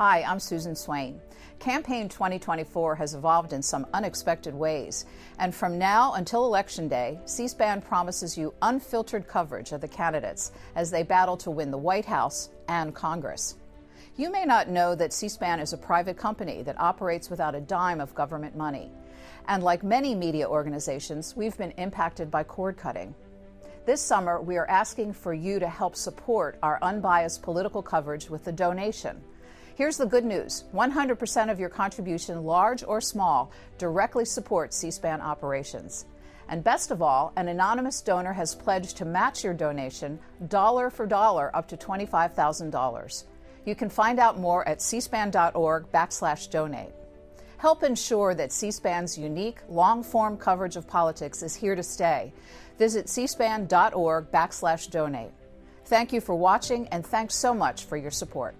Hi, I'm Susan Swain. Campaign 2024 has evolved in some unexpected ways. And from now until Election Day, C-SPAN promises you unfiltered coverage of the candidates as they battle to win the White House and Congress. You may not know that C-SPAN is a private company that operates without a dime of government money. And like many media organizations, we've been impacted by cord cutting. This summer, we are asking for you to help support our unbiased political coverage with a donation. Here's the good news. 100% of your contribution, large or small, directly supports C-SPAN operations. And best of all, an anonymous donor has pledged to match your donation dollar for dollar up to $25,000. You can find out more at cspan.org/donate. Help ensure that C-SPAN's unique, long-form coverage of politics is here to stay. Visit cspan.org/donate. Thank you for watching, and thanks so much for your support.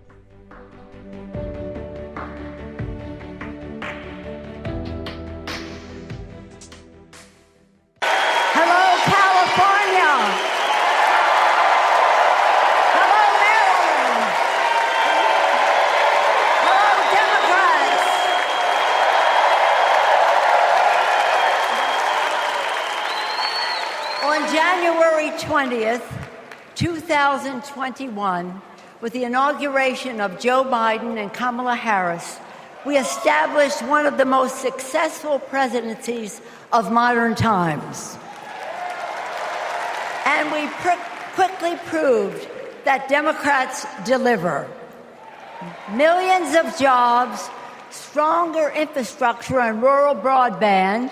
On January 20th, 2021, with the inauguration of Joe Biden and Kamala Harris, we established one of the most successful presidencies of modern times. And we quickly proved that Democrats deliver. Millions of jobs, stronger infrastructure and rural broadband,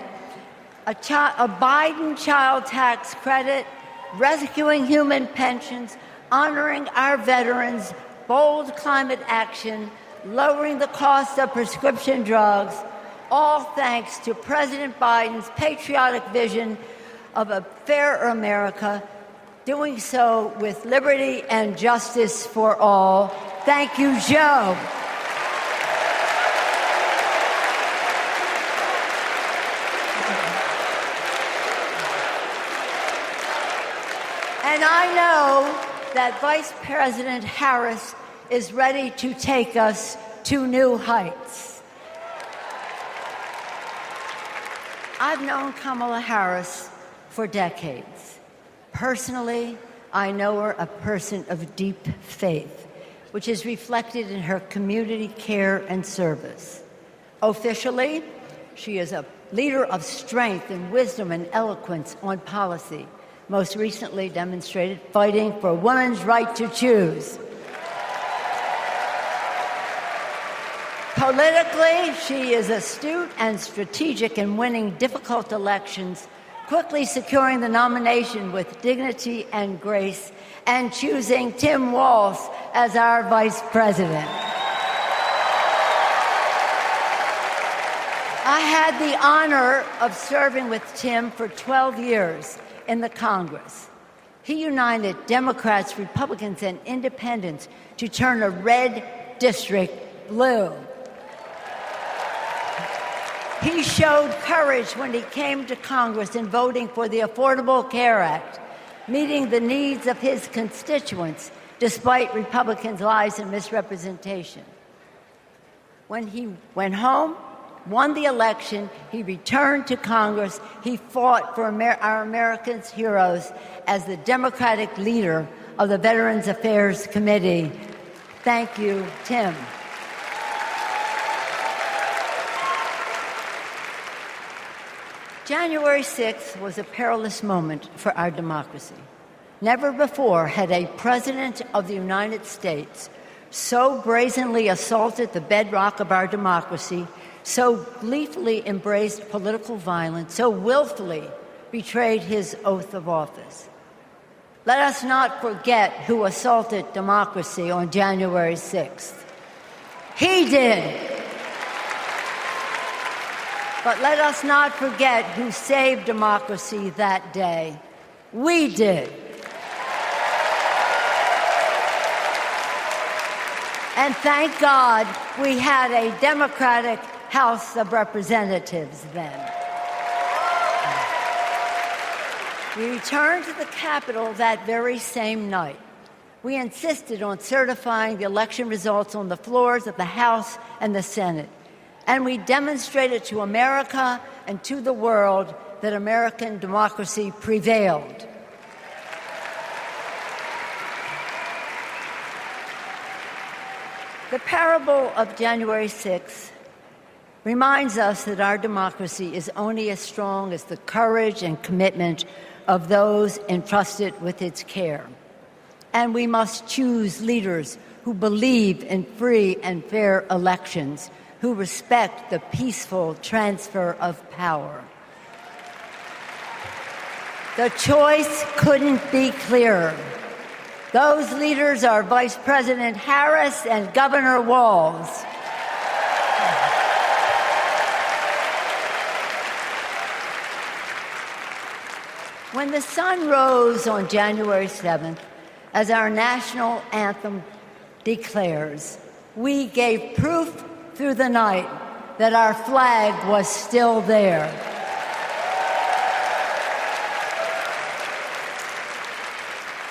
a Biden child tax credit, rescuing human pensions, honoring our veterans, bold climate action, lowering the cost of prescription drugs, all thanks to President Biden's patriotic vision of a fairer America, doing so with liberty and justice for all. Thank you, Joe. And I know that Vice President Harris is ready to take us to new heights. I've known Kamala Harris for decades. Personally, I know her a person of deep faith, which is reflected in her community care and service. Officially, she is a leader of strength and wisdom and eloquence on policy, most recently demonstrated fighting for women's right to choose. Politically, she is astute and strategic in winning difficult elections, quickly securing the nomination with dignity and grace, and choosing Tim Walz as our vice president. I had the honor of serving with Tim for 12 years in the Congress. He united Democrats, Republicans, and independents to turn a red district blue. He showed courage when he came to Congress in voting for the Affordable Care Act, meeting the needs of his constituents despite Republicans' lies and misrepresentation. When he went home, won the election, he returned to Congress. He fought for our Americans' heroes as the Democratic leader of the Veterans Affairs Committee. Thank you, Tim. January 6th was a perilous moment for our democracy. Never before had a president of the United States so brazenly assaulted the bedrock of our democracy, so gleefully embraced political violence, so willfully betrayed his oath of office. Let us not forget who assaulted democracy on January 6th. He did. But let us not forget who saved democracy that day. We did. And thank God we had a Democratic House of Representatives then. We returned to the Capitol that very same night. We insisted on certifying the election results on the floors of the House and the Senate. And we demonstrated to America and to the world that American democracy prevailed. The parable of January 6th reminds us that our democracy is only as strong as the courage and commitment of those entrusted with its care. And we must choose leaders who believe in free and fair elections, who respect the peaceful transfer of power. The choice couldn't be clearer. Those leaders are Vice President Harris and Governor Walz. When the sun rose on January 7th, as our national anthem declares, we gave proof through the night that our flag was still there.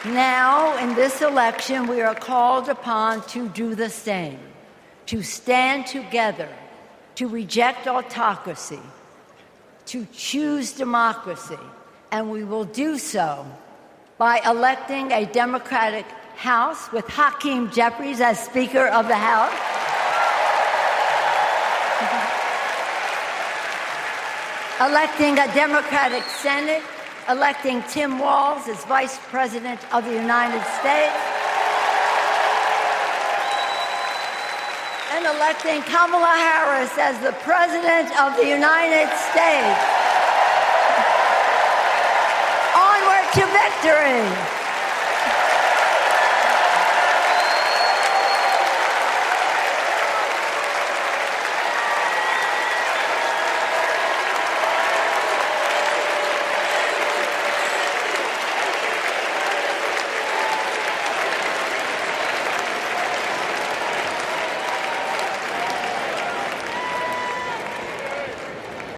Now, in this election, we are called upon to do the same, to stand together, to reject autocracy, to choose democracy, and we will do so by electing a Democratic House with Hakeem Jeffries as Speaker of the House, electing a Democratic Senate, electing Tim Walz as Vice President of the United States, and electing Kamala Harris as the President of the United States. Onward to victory!